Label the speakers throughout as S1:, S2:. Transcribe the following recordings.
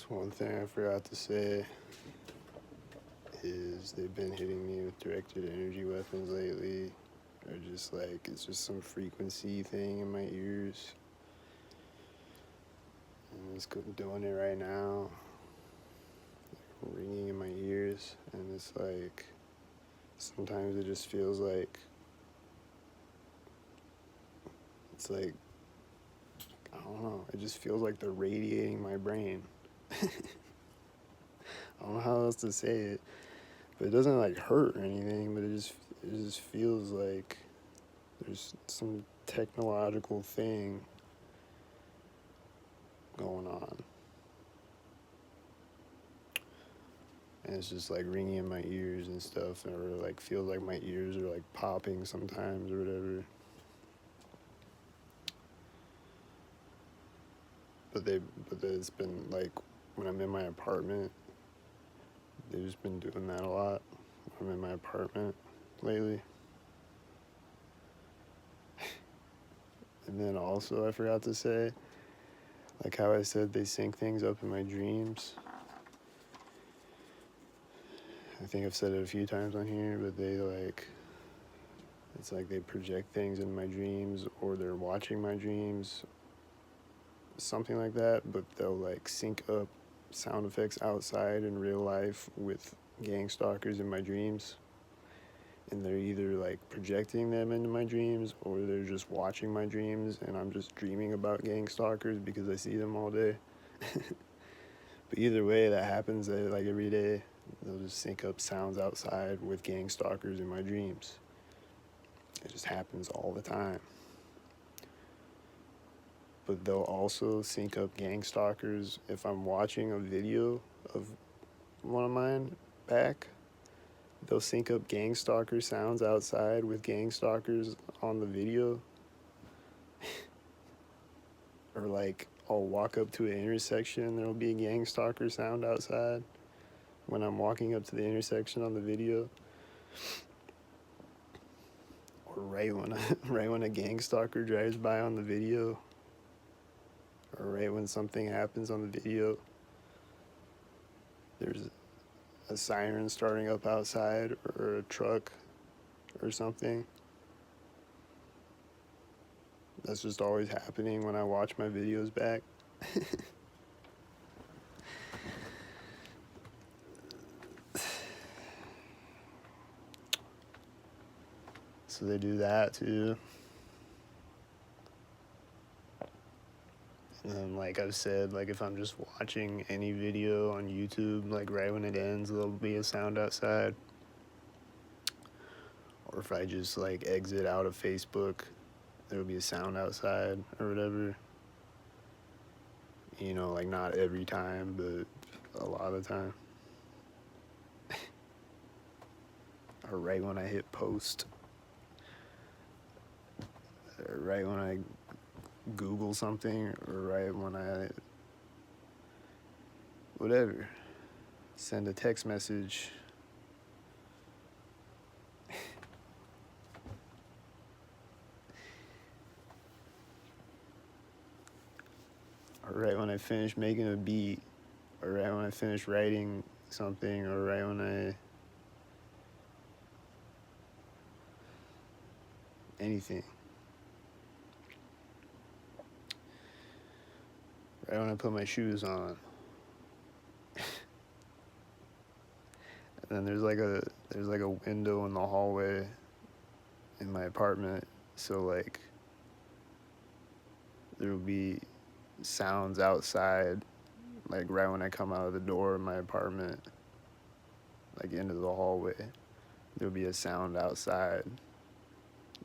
S1: One thing I forgot to say is they've been hitting me with directed energy weapons lately. Or just like, it's just some frequency thing in my ears. And it's doing it right now, ringing in my ears. And it's like, sometimes it just feels like, it's like, I don't know, it just feels like they're radiating my brain. I don't know how else to say it, but it doesn't like hurt or anything, but it just feels like there's some technological thing going on. And it's just like ringing in my ears and stuff, or like feels like my ears are like popping sometimes or whatever. But it's been like when I'm in my apartment, they've just been doing that a lot. When I'm in my apartment lately. And then also I forgot to say, like how I said they sync things up in my dreams. I think I've said it a few times on here, but it's like they project things in my dreams, or they're watching my dreams, something like that, but they'll like sync up sound effects outside in real life with gang stalkers in my dreams. And they're either like projecting them into my dreams, or they're just watching my dreams and I'm just dreaming about gang stalkers because I see them all day. But either way, that happens like every day. They'll just sync up sounds outside with gang stalkers in my dreams. It just happens all the time. But they'll also sync up gang stalkers if I'm watching a video of one of mine back. They'll sync up gang stalker sounds outside with gang stalkers on the video. Or like I'll walk up to an intersection and there'll be a gang stalker sound outside when I'm walking up to the intersection on the video. Or right when a gang stalker drives by on the video. Or right when something happens on the video. There's a siren starting up outside, or a truck or something. That's just always happening when I watch my videos back. So they do that too. And then, like I've said, like if I'm just watching any video on YouTube, like right when it ends, there'll be a sound outside. Or if I just like exit out of Facebook, there'll be a sound outside or whatever. You know, like not every time, but a lot of the time. Or right when I hit post. Or right when I Google something, or right when I whatever, send a text message. Or right when I finish making a beat, or right when I finish writing something, or right when anything. Right when I put my shoes on. And then there's like a window in the hallway in my apartment, so like there'll be sounds outside, like right when I come out of the door of my apartment, like into the hallway, there'll be a sound outside,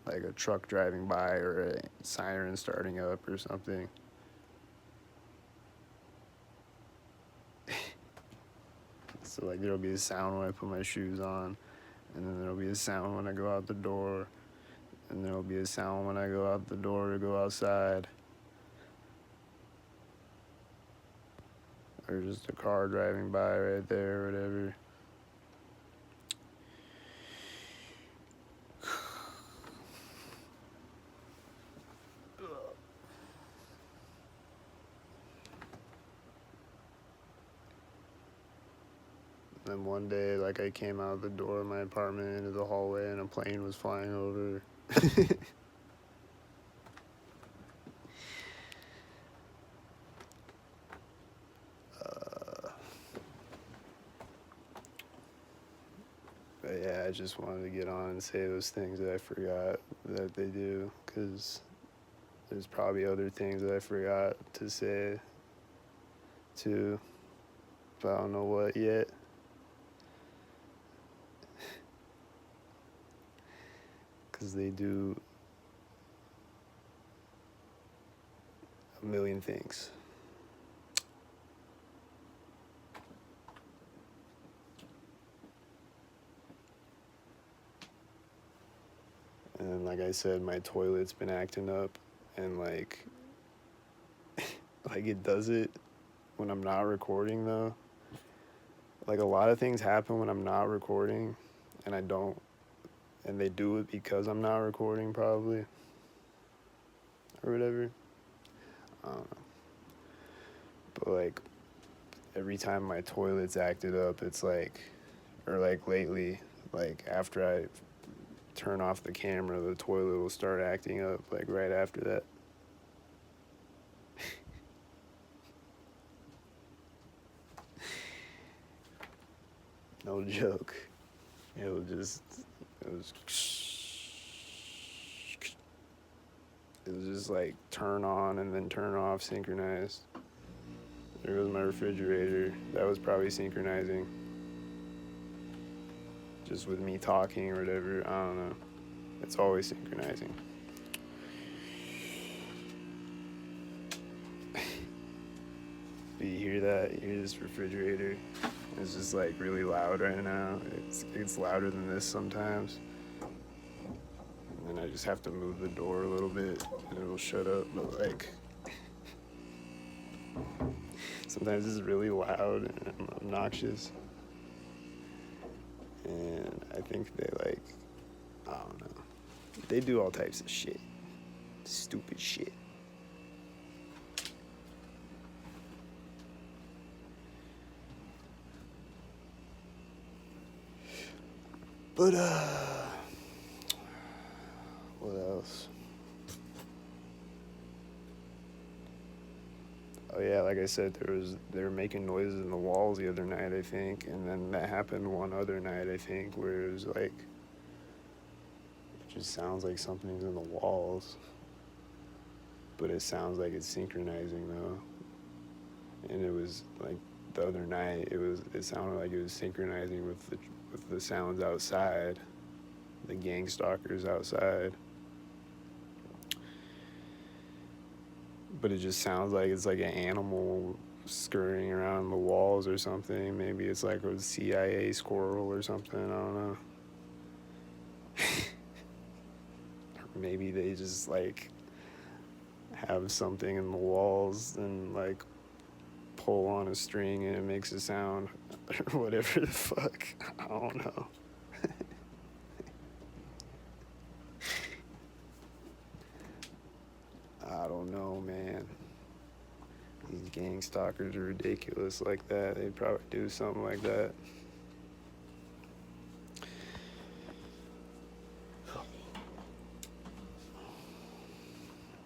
S1: like a truck driving by or a siren starting up or something. So like there'll be a sound when I put my shoes on, and then there'll be a sound when I go out the door, and there'll be a sound when I go out the door to go outside. Or just a car driving by right there or whatever. then one day, like, I came out the door of my apartment into the hallway and a plane was flying over. But yeah, I just wanted to get on and say those things that I forgot that they do, because there's probably other things that I forgot to say too, but I don't know what yet. Because they do a million things. And like I said, my toilet's been acting up, and like it does it when I'm not recording though. Like, a lot of things happen when I'm not recording, and I don't, and they do it because I'm not recording probably, or whatever. I don't know. But like, every time my toilet's acted up, it's like, or like lately, like after I turn off the camera, the toilet will start acting up, like right after that. No joke. It was just like turn on and then turn off, synchronized. There goes my refrigerator. That was probably synchronizing. Just with me talking or whatever, I don't know. It's always synchronizing. Do you hear that? You hear this refrigerator? It's just like really loud right now. It's louder than this sometimes. And then I just have to move the door a little bit and it'll shut up. But like, sometimes it's really loud and obnoxious. And I think they like, I don't know. They do all types of shit. Stupid shit. But, what else? Oh yeah, like I said, they were making noises in the walls the other night, I think, and then that happened one other night, I think, where it was like, it just sounds like something's in the walls, but it sounds like it's synchronizing though. And it was like the other night, it sounded like it was synchronizing with the sounds outside, the gang stalkers outside. But it just sounds like it's like an animal scurrying around the walls or something. Maybe it's like a CIA squirrel or something, I don't know. Or maybe they just like have something in the walls and like pull on a string and it makes a sound or whatever the fuck. I don't know. I don't know, man. These gang stalkers are ridiculous like that. They'd probably do something like that.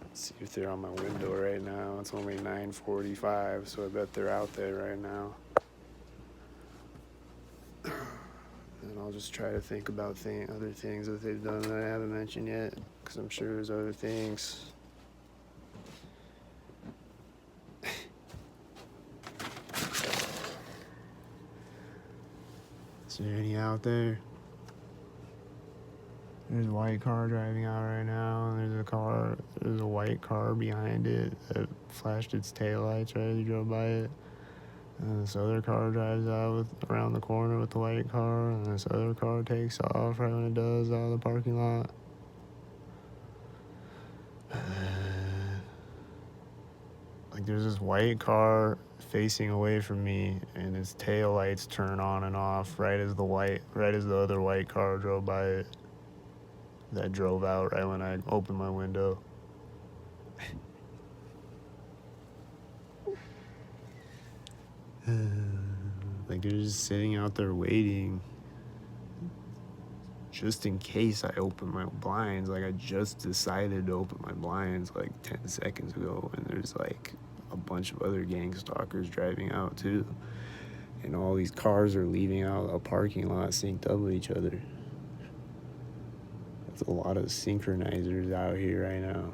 S1: Let's see if they're on my window right now. It's only 9:45, so I bet they're out there right now. And I'll just try to think about other things that they've done that I haven't mentioned yet, because I'm sure there's other things. Is there any out there? There's a white car driving out right now, and there's a white car behind it that flashed its taillights right as you drove by it. And this other car drives out around the corner with the white car, and this other car takes off right when it does out of the parking lot. Like, there's this white car facing away from me, and its tail lights turn on and off right as the other white car drove by it. That drove out right when I opened my window. But Like they're just sitting out there waiting just in case I open my blinds. Like I just decided to open my blinds like 10 seconds ago, and there's like a bunch of other gang stalkers driving out too. And all these cars are leaving out a parking lot synced up with each other. There's a lot of synchronizers out here right now.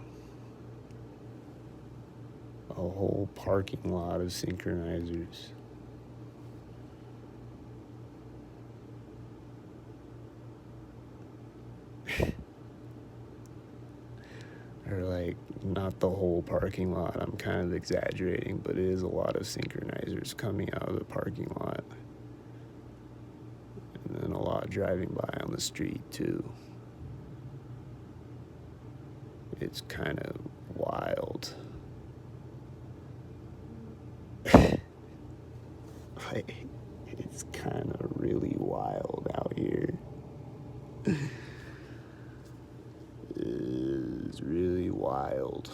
S1: A whole parking lot of synchronizers. Or like not the whole parking lot, I'm kind of exaggerating, but it is a lot of synchronizers coming out of the parking lot, and then a lot driving by on the street too. It's kind of wild. Like, it's kind of really wild out here. Is really wild.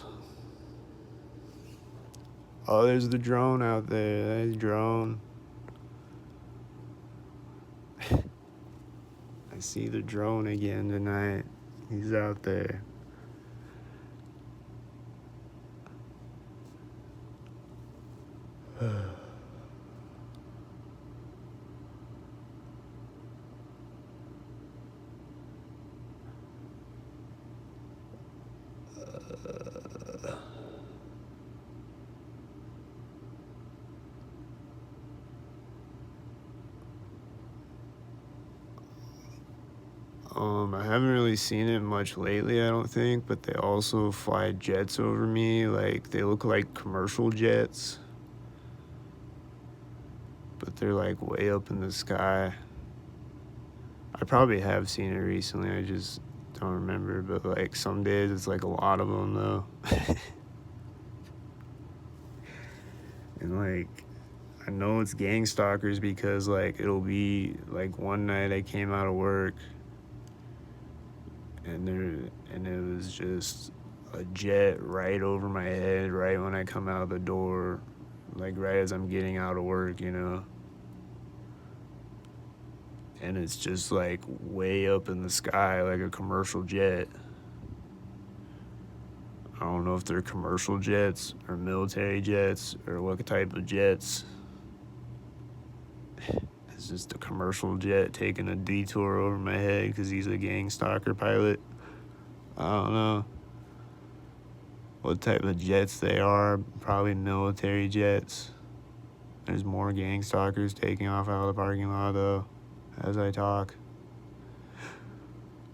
S1: Oh, there's the drone out there. There's drone. I see the drone again tonight. He's out there. I haven't really seen it much lately, I don't think, but they also fly jets over me. Like, they look like commercial jets, but they're like way up in the sky. I probably have seen it recently, I just don't remember, but like some days it's like a lot of them though. And like, I know it's gang stalkers because like it'll be like one night I came out of work and it was just a jet right over my head right when I come out of the door, like right as I'm getting out of work, you know. And it's just like way up in the sky like a commercial jet. I don't know if they're commercial jets or military jets or what type of jets. It's just a commercial jet taking a detour over my head because he's a gang stalker pilot. I don't know what type of jets they are. Probably military jets. There's more gang stalkers taking off out of the parking lot though as I talk.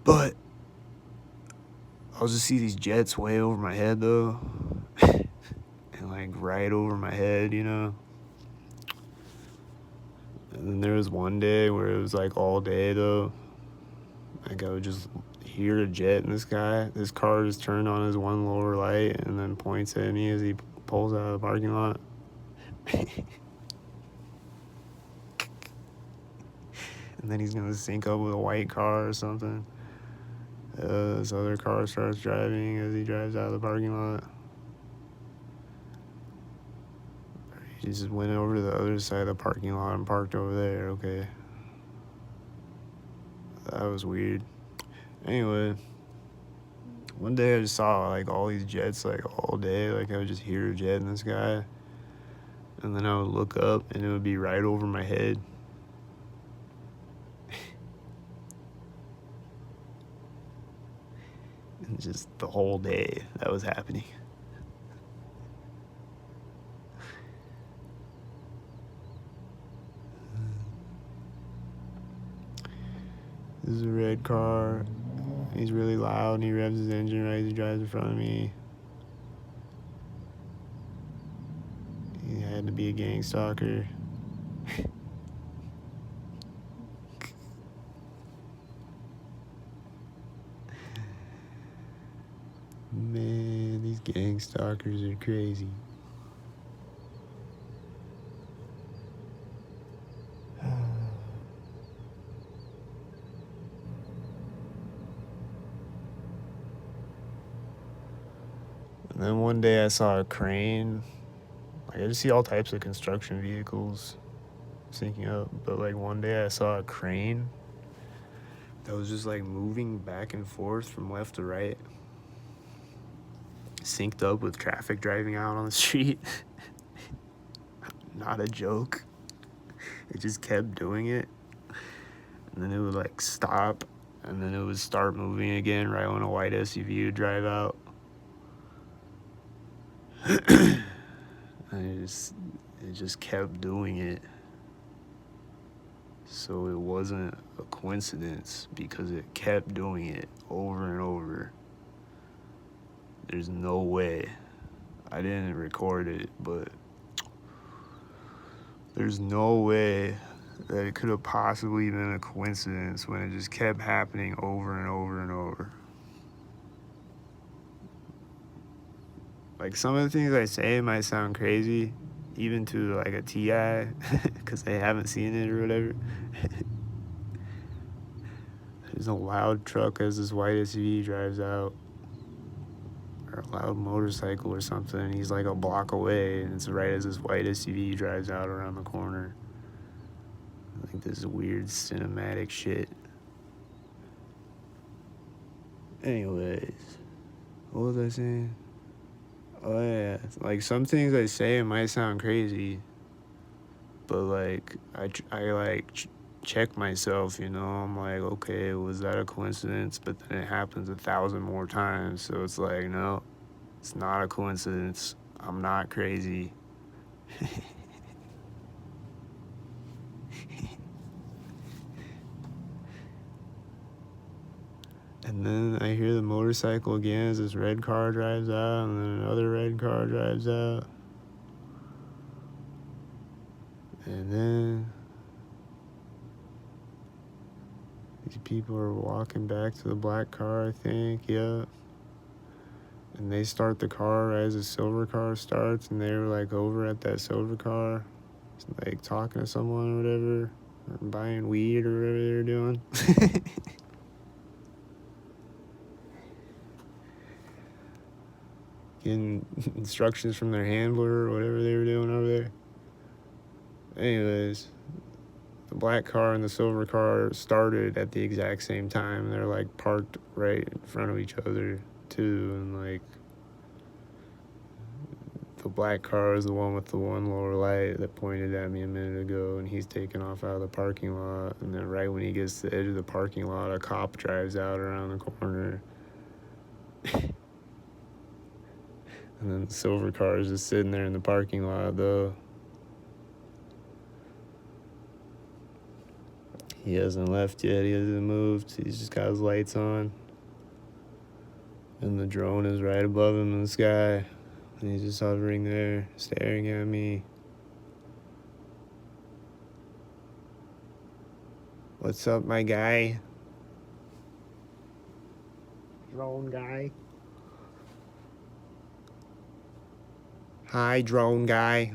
S1: But I'll just see these jets way over my head though. And like right over my head, you know. And then there was one day where it was like all day though. Like I would just hear a jet in the sky. This car just turned on his one lower light and then points at me as he pulls out of the parking lot. And then he's gonna sync up with a white car or something. This other car starts driving as he drives out of the parking lot. He just went over to the other side of the parking lot and parked over there. Okay. That was weird. Anyway, one day I just saw like all these jets like all day. Like I would just hear a jet in the sky. And then I would look up and it would be right over my head. And just the whole day that was happening. This is a red car. He's really loud and he revs his engine right as he drives in front of me. He had to be a gang stalker. Man, these gang stalkers are crazy. And then one day I saw a crane. Like I just see all types of construction vehicles. syncing up. But like one day I saw a crane that was just like moving back and forth from left to right, synced up with traffic driving out on the street. Not a joke. It just kept doing it. And then it would like stop, and then it would start moving again right when a white SUV would drive out. And it just kept doing it. So it wasn't a coincidence because it kept doing it over and over. There's no way. I didn't record it, but there's no way that it could have possibly been a coincidence when it just kept happening over and over and over. Like, some of the things I say might sound crazy, even to like a TI, because they haven't seen it or whatever. There's a loud truck as this white SUV drives out, or a loud motorcycle or something. He's like a block away, and it's right as this white SUV drives out around the corner. Like this weird cinematic shit. Anyways, what was I saying? Oh yeah, like some things I say might sound crazy, but like I check myself, you know. I'm like, okay, was that a coincidence? But then it happens 1,000 more times, so it's like, no, it's not a coincidence. I'm not crazy. And then I hear the motorcycle again as this red car drives out, and then another red car drives out. And then these people are walking back to the black car, I think, yeah. And they start the car right as the silver car starts, and they're like over at that silver car, like talking to someone or whatever, or buying weed or whatever they're doing. Getting instructions from their handler or whatever they were doing over there. Anyways, the black car and the silver car started at the exact same time. They're like parked right in front of each other too, and like the black car is the one with the one lower light that pointed at me a minute ago, and he's taking off out of the parking lot. And then right when he gets to the edge of the parking lot, a cop drives out around the corner. And then the silver car is just sitting there in the parking lot, though. He hasn't left yet. He hasn't moved. He's just got his lights on. And the drone is right above him in the sky. And he's just hovering there, staring at me. What's up, my guy? Drone guy. Hi, drone guy.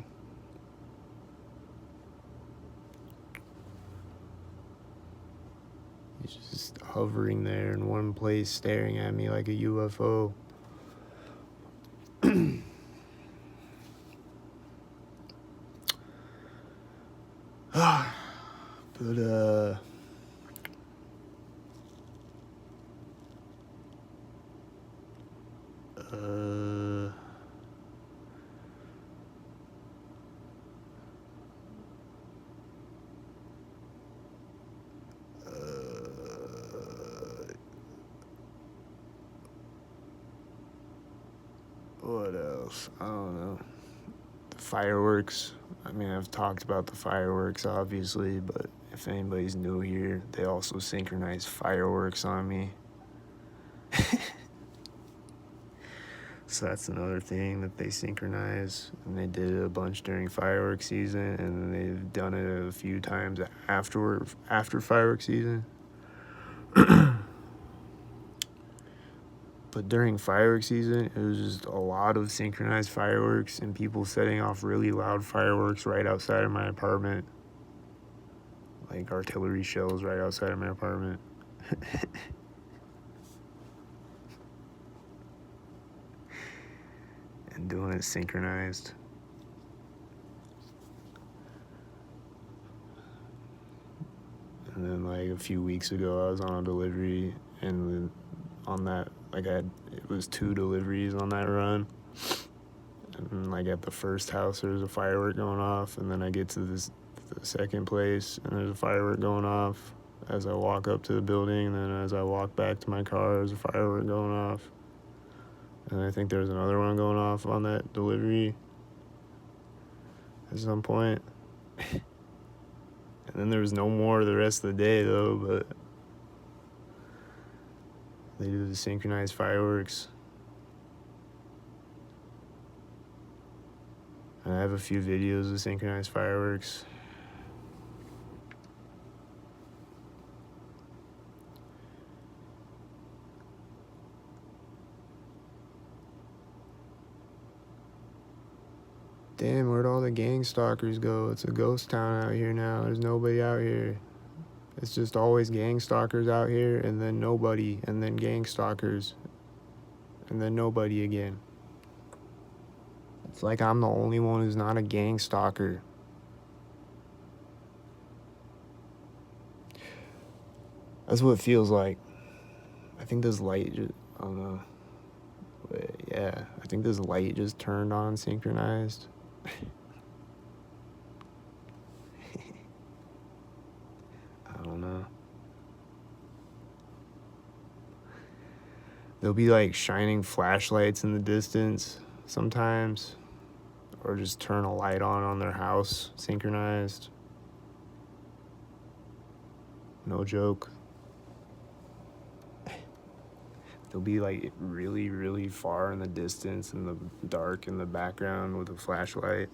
S1: He's just hovering there in one place, staring at me like a UFO. But, what else? I don't know. The fireworks. I mean, I've talked about the fireworks, obviously, but if anybody's new here, they also synchronize fireworks on me. So that's another thing that they synchronize, and they did it a bunch during fireworks season, and then they've done it a few times after fireworks season. But during fireworks season, it was just a lot of synchronized fireworks and people setting off really loud fireworks right outside of my apartment. Like artillery shells right outside of my apartment. And doing it synchronized. then like a few weeks ago, I was on a delivery, and on that, like it was 2 deliveries on that run. And like at the first house, there was a firework going off, and then I get to the second place, and there's a firework going off as I walk up to the building, and then as I walk back to my car, there's a firework going off. And I think there's another one going off on that delivery at some point. And then there was no more the rest of the day, though, but they do the synchronized fireworks. And I have a few videos of synchronized fireworks. Damn, where'd all the gang stalkers go? It's a ghost town out here now. There's nobody out here. It's just always gang stalkers out here, and then nobody, and then gang stalkers, and then nobody again. It's like I'm the only one who's not a gang stalker. That's what it feels like. I think this light just, I don't know. But yeah, I think this light just turned on synchronized. I don't know. There'll be like shining flashlights in the distance sometimes, or just turn a light on their house synchronized. No joke. They'll be like really, really far in the distance in the dark in the background with a flashlight,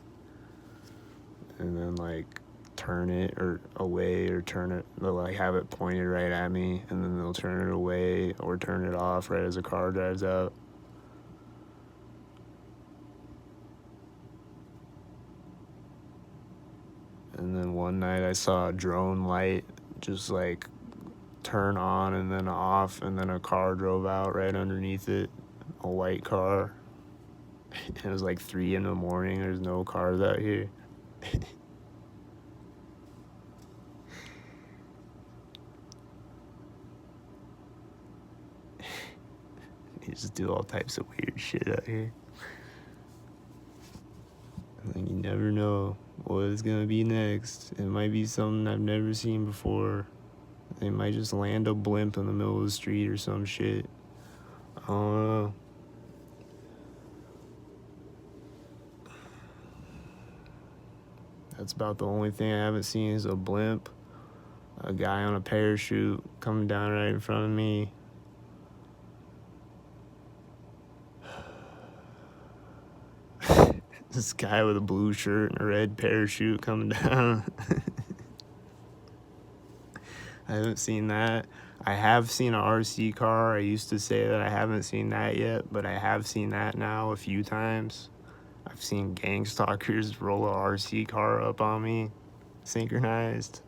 S1: and then like turn it or away, or turn it, they'll like have it pointed right at me, and then they'll turn it away or turn it off right as a car drives out. And then one night I saw a drone light just like turn on and then off, and then a car drove out right underneath it, a white car. It was like 3 a.m. There's no cars out here. They just do all types of weird shit out here. And you never know what is gonna be next. It might be something I've never seen before. They might just land a blimp in the middle of the street or some shit. I don't know. That's about the only thing I haven't seen is a blimp, a guy on a parachute coming down right in front of me. This guy with a blue shirt and a red parachute coming down. I haven't seen that. I have seen an RC car. I used to say that I haven't seen that yet, but I have seen that now a few times. I've seen gang stalkers roll a RC car up on me, synchronized.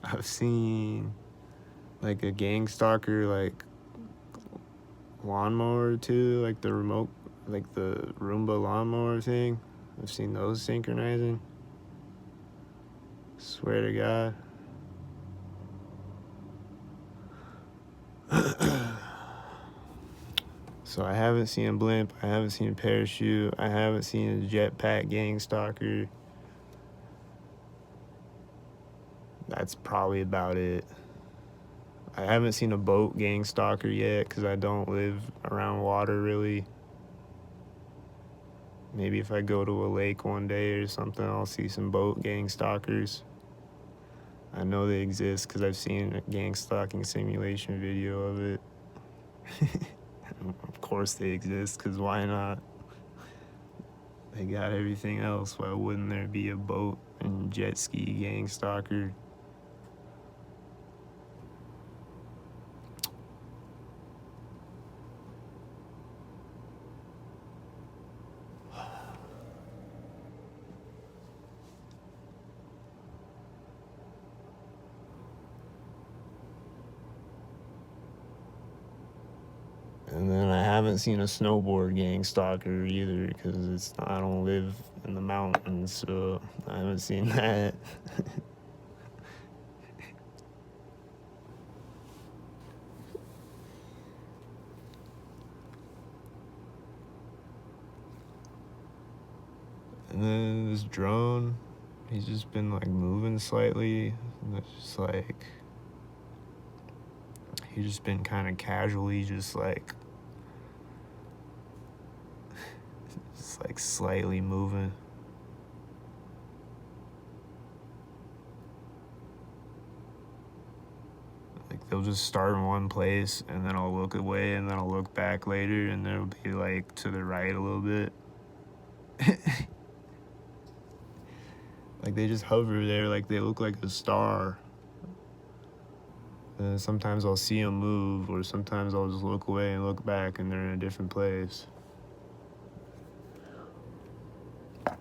S1: I've seen like a gang stalker like lawnmower too, like the remote, like the Roomba lawnmower thing. I've seen those synchronizing. Swear to God. So I haven't seen a blimp, I haven't seen a parachute, I haven't seen a jetpack gang stalker. That's probably about it. I haven't seen a boat gang stalker yet because I don't live around water really. Maybe if I go to a lake one day or something, I'll see some boat gang stalkers. I know they exist because I've seen a gang stalking simulation video of it. Of course they exist, because why not? They got everything else. Why wouldn't there be a boat and jet ski gang stalker? And then I haven't seen a snowboard gang stalker either, because I don't live in the mountains, so I haven't seen that. And then this drone, he's just been like moving slightly, and it's just like he's just been kind of casually just like slightly moving. Like they'll just start in one place, and then I'll look away, and then I'll look back later, and it'll be like to the right a little bit. Like they just hover there, like they look like a star. And sometimes I'll see them move, or sometimes I'll just look away and look back, and they're in a different place.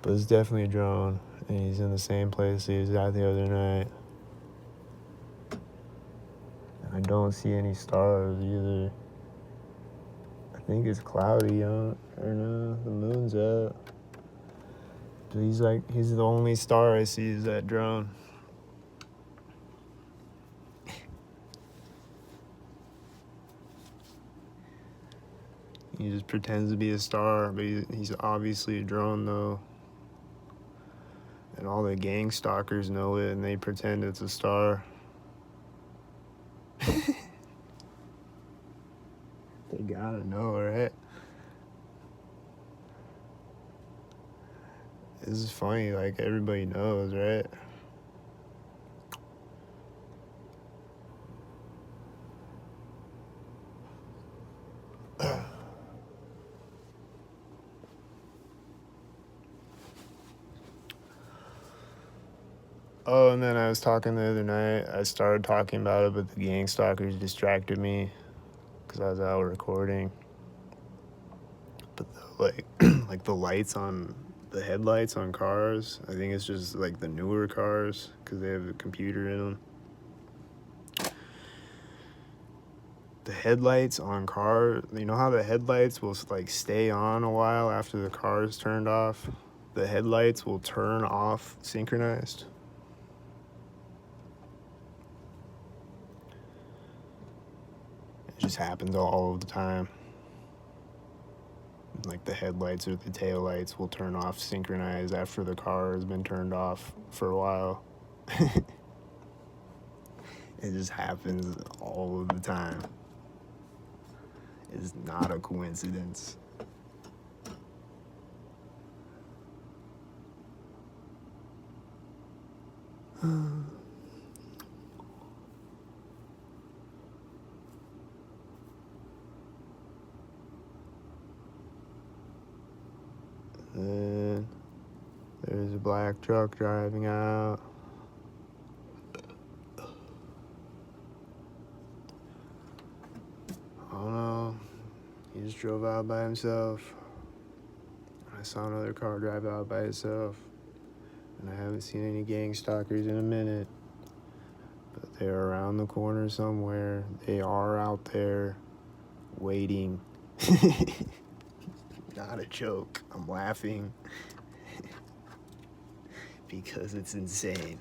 S1: But it's definitely a drone, and he's in the same place he was at the other night. And I don't see any stars either. I think it's cloudy, or no, the moon's out. But he's the only star I see is that drone. He just pretends to be a star, but he's obviously a drone, though. And all the gang stalkers know it, and they pretend it's a star. They gotta know, right? This is funny, like everybody knows, right? Oh, and then I was talking the other night. I started talking about it, but the gang stalkers distracted me because I was out recording. But like the lights on the headlights on cars, I think it's just like the newer cars because they have a computer in them. The headlights on cars, you know how the headlights will like stay on a while after the car is turned off? The headlights will turn off synchronized. It just happens all of the time. Like the headlights or the taillights will turn off synchronized after the car has been turned off for a while. It just happens all of the time. It's not a coincidence. And there's a black truck driving out. I don't know. He just drove out by himself. I saw another car drive out by itself. And I haven't seen any gang stalkers in a minute. But they're around the corner somewhere. They are out there waiting. Not a joke. I'm laughing. Because it's insane.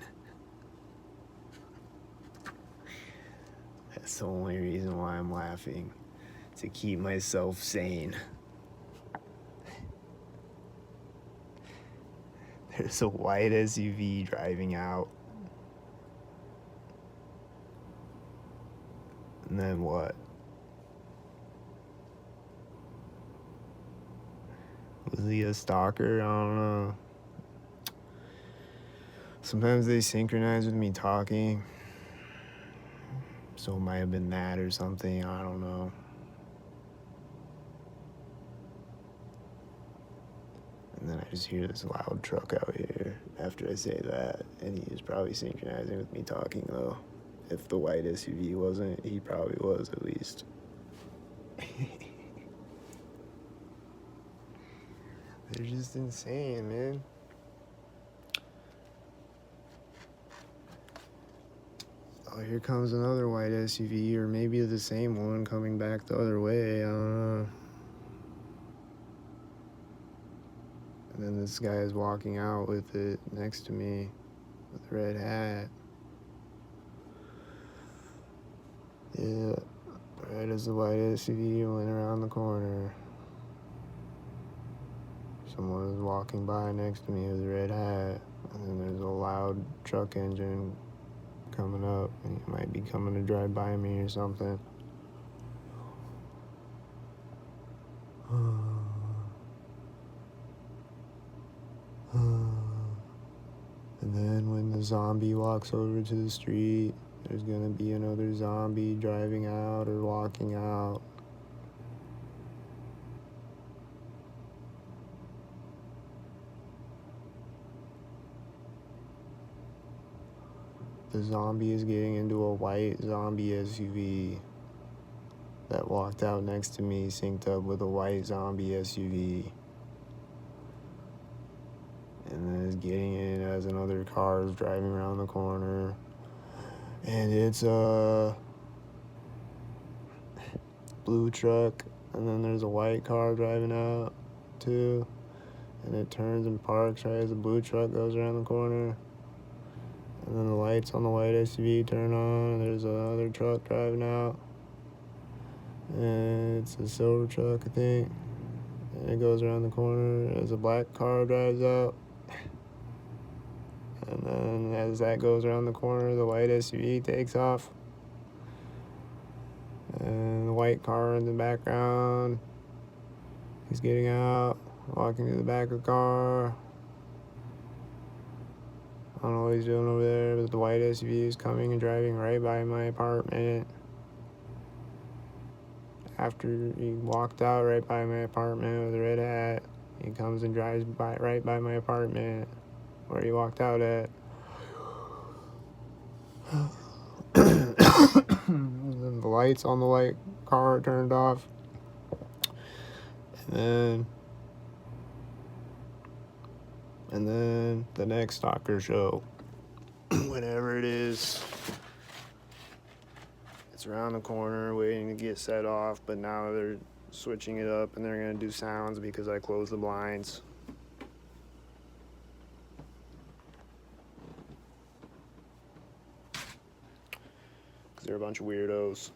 S1: That's the only reason why I'm laughing. To keep myself sane. There's a white SUV driving out. And then what? Was he a stalker? I don't know. Sometimes they synchronize with me talking. So it might have been that or something. I don't know. And then I just hear this loud truck out here after I say that. And he was probably synchronizing with me talking, though. If the white SUV wasn't, he probably was at least. They're just insane, man. Oh, here comes another white SUV, or maybe the same one coming back the other way. I don't know. And then this guy is walking out with it next to me with a red hat. Yeah, right as the white SUV went around the corner, someone was walking by next to me with a red hat. And then there's a loud truck engine coming up, and he might be coming to drive by me or something. And then when the zombie walks over to the street, there's gonna be another zombie driving out or walking out. The zombie is getting into a white zombie SUV that walked out next to me, synced up with a white zombie SUV. And then is getting in as another car is driving around the corner. And it's a blue truck, and then there's a white car driving out too. And it turns and parks right as the blue truck goes around the corner. And then the lights on the white SUV turn on, and there's another truck driving out. And it's a silver truck, I think. And it goes around the corner as a black car drives out. And then as that goes around the corner, the white SUV takes off. And the white car in the background, he's getting out, walking to the back of the car. I don't know what he's doing over there, but the white SUV is coming and driving right by my apartment. After he walked out right by my apartment with a red hat, he comes and drives right by my apartment where he walked out at. And then the lights on the white car turned off. And then the next stalker show, whenever it is, it's around the corner waiting to get set off, but now they're switching it up and they're going to do sounds because I closed the blinds. Because they're a bunch of weirdos.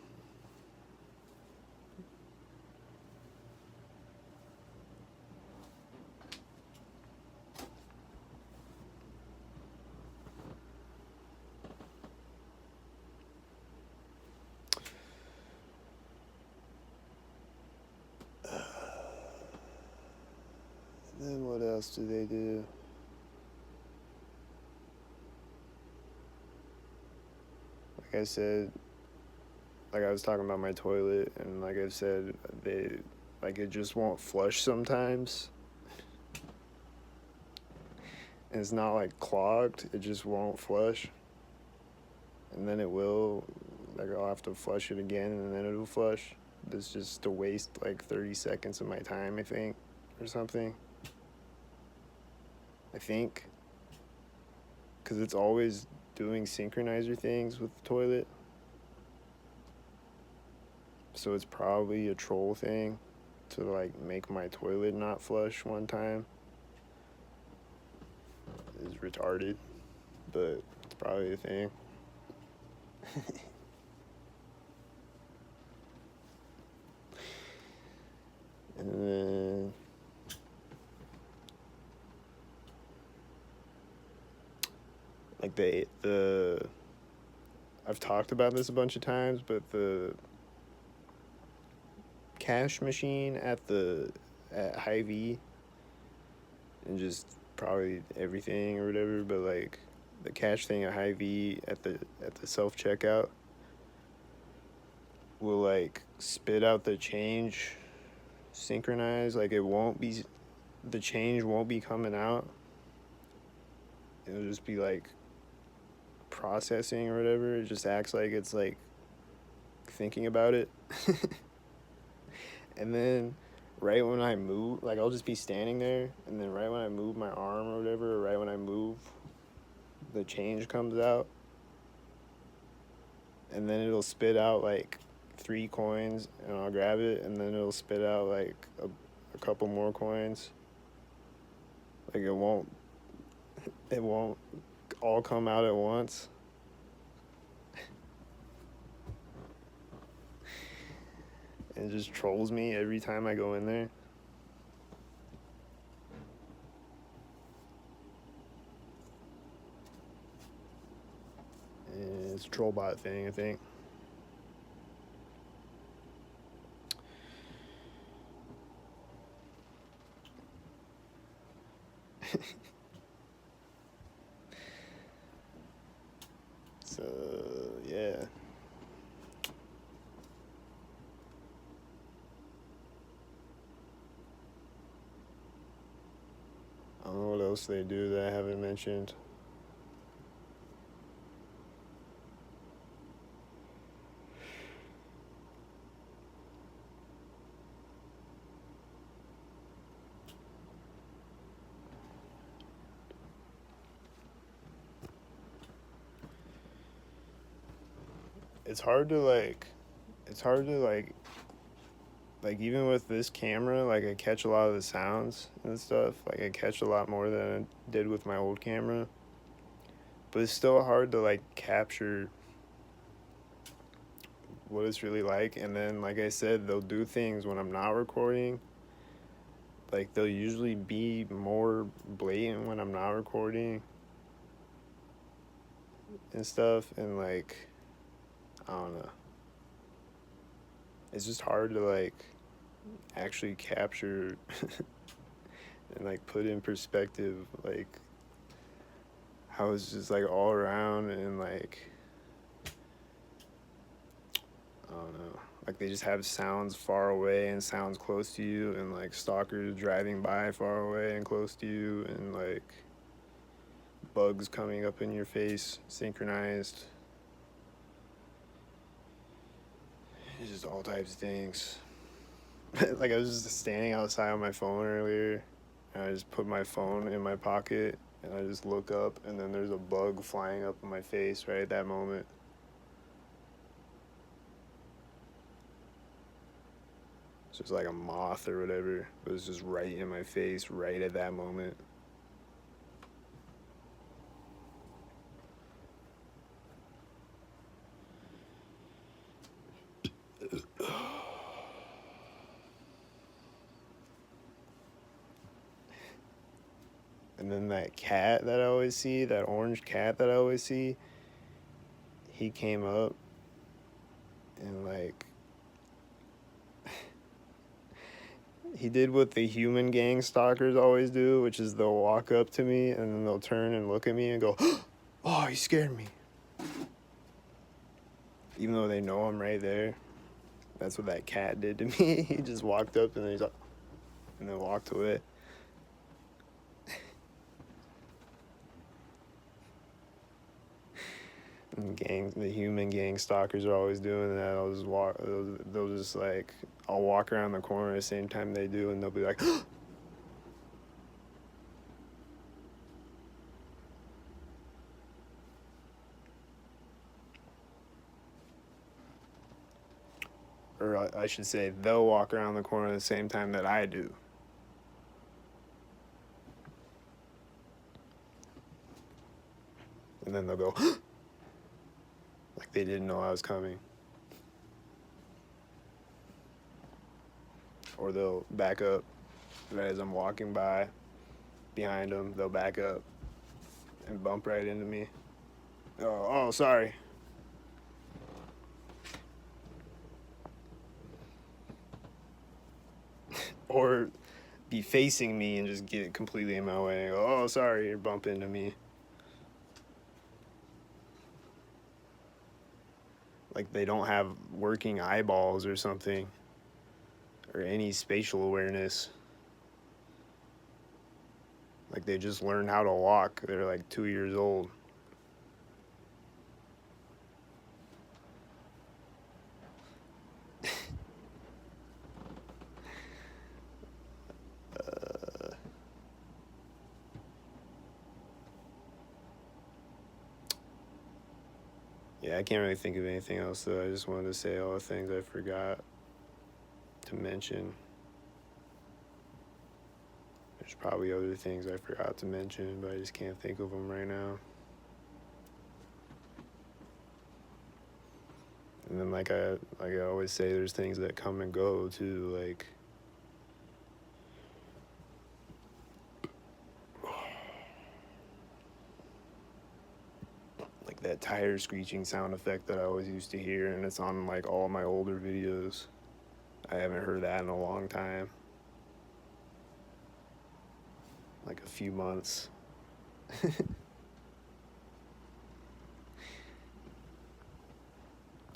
S1: Then what else do they do? Like I said, like I was talking about my toilet, and like I said, it just won't flush sometimes. And it's not like clogged, it just won't flush. And then it will, like I'll have to flush it again and then it'll flush. It's just to waste like 30 seconds of my time, I think, or something. I think. Because it's always doing synchronizer things with the toilet. So it's probably a troll thing to like make my toilet not flush one time. It's retarded, but it's probably a thing. And then like the I've talked about this a bunch of times, but the cash machine at Hy-Vee and just probably everything or whatever, but like the cash thing at Hy-Vee at the self checkout will like spit out the change synchronized, like the change won't be coming out. It'll just be like processing or whatever. It just acts like it's like thinking about it. And then right when I move, like I'll just be standing there, and then right when I move my arm or whatever, or right when I move, the change comes out. And then it'll spit out like 3 coins, and I'll grab it, and then it'll spit out like a couple more coins. Like it won't all come out at once. And it just trolls me every time I go in there. And it's a Trollbot thing, I think. So, yeah. I don't know what else they do that I haven't mentioned. It's hard to like even with this camera, like I catch a lot of the sounds and stuff. Like I catch a lot more than I did with my old camera. But it's still hard to like capture what it's really like. And then like I said, they'll do things when I'm not recording. Like they'll usually be more blatant when I'm not recording and stuff, and like I don't know. It's just hard to like actually capture and like put in perspective like how it's just like all around, and like I don't know, like they just have sounds far away and sounds close to you, and like stalkers driving by far away and close to you, and like bugs coming up in your face synchronized. It's just all types of things. Like I was just standing outside on my phone earlier, and I just put my phone in my pocket, and I just look up, and then there's a bug flying up in my face right at that moment. It's just like a moth or whatever, but it's just right in my face right at that moment. And then that cat that I always see, that orange cat that I always see, he came up and like he did what the human gang stalkers always do, which is they'll walk up to me and then they'll turn and look at me and go, "Oh, you scared me." Even though they know I'm right there. That's what that cat did to me. He just walked up and then he's like, and then walked away. And the human gang stalkers are always doing that. I'll just walk. They'll just like, I'll walk around the corner at the same time they do, and they'll be like, or I should say, they'll walk around the corner at the same time that I do. And then they'll go, like they didn't know I was coming. Or they'll back up as I'm walking by behind them. They'll back up and bump right into me. Oh, sorry. Or be facing me and just get completely in my way and go, "Oh, sorry, you're bumping into me." Like they don't have working eyeballs or something, or any spatial awareness. Like they just learned how to walk. They're like 2 years old. Yeah, I can't really think of anything else though. I just wanted to say all the things I forgot to mention. There's probably other things I forgot to mention, but I just can't think of them right now. And then like I always say, there's things that come and go too, like that tire screeching sound effect that I always used to hear, and it's on like all my older videos. I haven't heard that in a long time. Like a few months.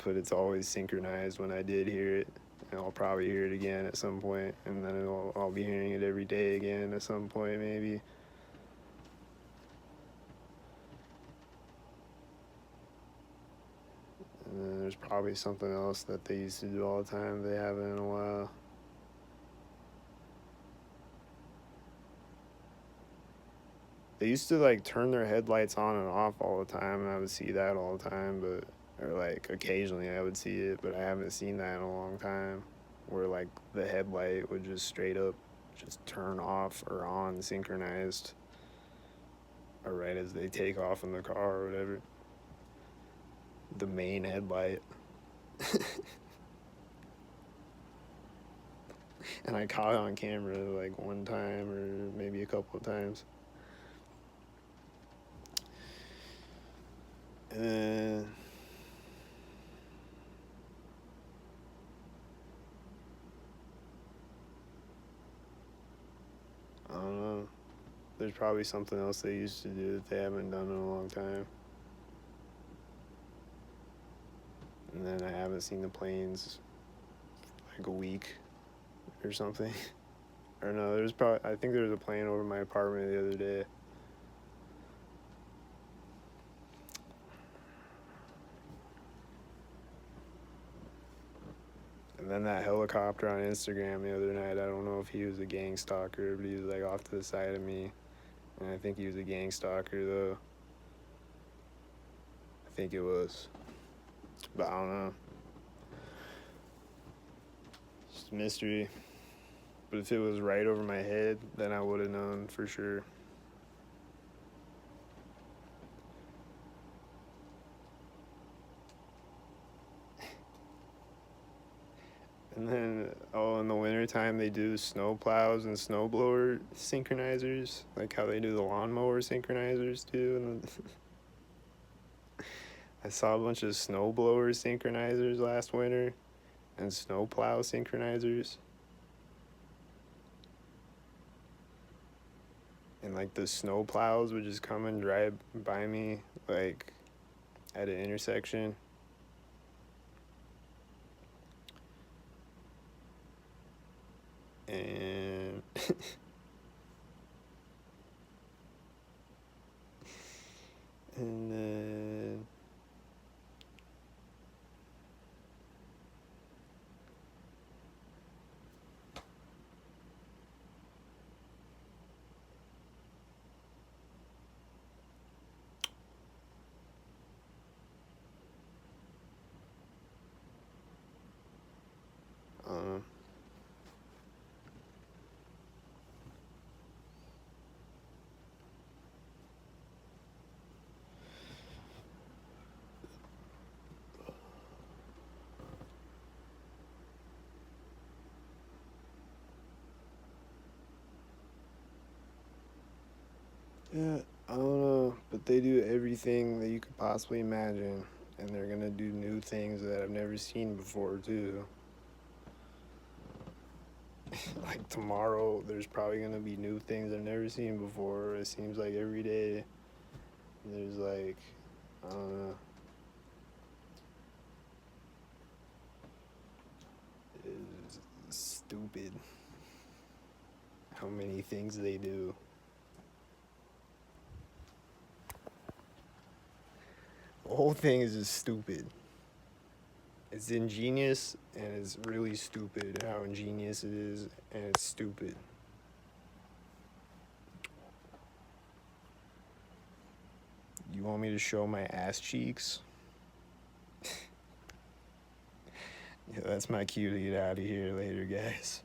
S1: But it's always synchronized when I did hear it. And I'll probably hear it again at some point, and then I'll be hearing it every day again at some point, maybe. And then there's probably something else that they used to do all the time they haven't in a while. They used to like turn their headlights on and off all the time, and I would see that all the time, or like occasionally I would see it, but I haven't seen that in a long time, where like the headlight would just straight up just turn off or on synchronized, or right as they take off in the car or whatever. The main headlight. And I caught it on camera like one time or maybe a couple of times. And I don't know. There's probably something else they used to do that they haven't done in a long time. And then I haven't seen the planes for like a week or something. Or no, I think there was a plane over my apartment the other day. And then that helicopter on Instagram the other night, I don't know if he was a gang stalker, but he was like off to the side of me. And I think he was a gang stalker though. I think it was. But I don't know. It's a mystery. But if it was right over my head, then I would have known for sure. And then, in the wintertime, they do snow plows and snowblower synchronizers, like how they do the lawnmower synchronizers too. And I saw a bunch of snowblower synchronizers last winter and snowplow synchronizers. And like the snow plows would just come and drive by me, like at an intersection. And and then uh, yeah, I don't know, but they do everything that you could possibly imagine, and they're gonna do new things that I've never seen before too. Like tomorrow, there's probably gonna be new things I've never seen before. It seems like every day there's like, I don't know. It's stupid how many things they do. The whole thing is just stupid. It's ingenious and it's really stupid how ingenious it is, and it's stupid. You want me to show my ass cheeks? Yeah, that's my cue to get out of here later, guys.